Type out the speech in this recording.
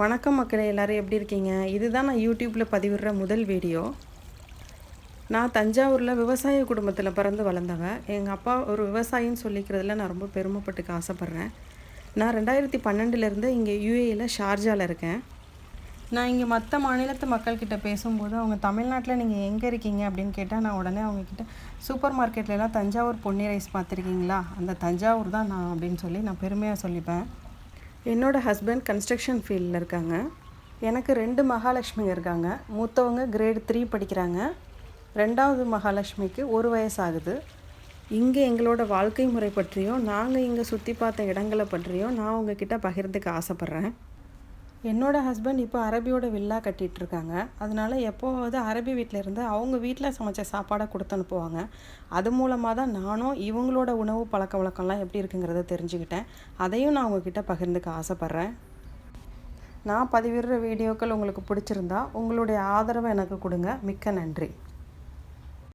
வணக்கம் மக்களே, எல்லோரும் எப்படி இருக்கீங்க? இதுதான் நான் யூடியூப்பில் பதிவிடுற முதல் வீடியோ. நான் தஞ்சாவூரில் விவசாய குடும்பத்தில் பிறந்து வளர்ந்தவன். எங்கள் அப்பா ஒரு விவசாயின்னு சொல்லிக்கிறதுல நான் ரொம்ப பெருமைப்பட்டுக்க ஆசைப்பட்றேன். நான் 2012 இங்கே யுஏஇயில் ஷார்ஜாவில் இருக்கேன். நான் இங்கே மற்ற மாநிலத்து மக்கள்கிட்ட பேசும்போது அவங்க தமிழ்நாட்டில் நீங்கள் எங்கே இருக்கீங்க அப்படின்னு கேட்டால் நான் உடனே அவங்கக்கிட்ட சூப்பர் மார்க்கெட்லலாம் தஞ்சாவூர் பொன்னி ரைஸ் பார்த்துருக்கீங்களா, அந்த தஞ்சாவூர் தான் நான் அப்படின்னு சொல்லி நான் பெருமையாக சொல்லிப்பேன். என்னோடய ஹஸ்பண்ட் கன்ஸ்ட்ரக்ஷன் ஃபீல்டில் இருக்காங்க. எனக்கு 2 மகாலட்சுமிங்க இருக்காங்க. மூத்தவங்க கிரேட் 3 படிக்கிறாங்க. 2வது மகாலட்சுமிக்கு 1 வயசு ஆகுது. இங்கே எங்களோட வாழ்க்கை முறை பற்றியும் நாங்கள் இங்கே சுற்றி பார்த்த இடங்களை பற்றியும் நான் உங்ககிட்ட பகிர்ந்துக்க ஆசைப்பட்றேன். என்னோடய ஹஸ்பண்ட் இப்போ அரபியோட வில்லா கட்டிகிட்ருக்காங்க. அதனால் எப்போவாவது அரபி வீட்டில் இருந்து அவங்க வீட்டில் சமைச்ச சாப்பாடை கொடுத்து அனுப்புவாங்க. அது மூலமாக தான் நானும் இவங்களோட உணவு பழக்க வழக்கம்லாம் எப்படி இருக்குங்கிறத தெரிஞ்சுக்கிட்டேன். அதையும் நான் உங்ககிட்ட பகிர்ந்துக்க ஆசைப்பட்றேன். நான் பதிவிடுற வீடியோக்கள் உங்களுக்கு பிடிச்சிருந்தா உங்களுடைய ஆதரவை எனக்கு கொடுங்க. மிக்க நன்றி.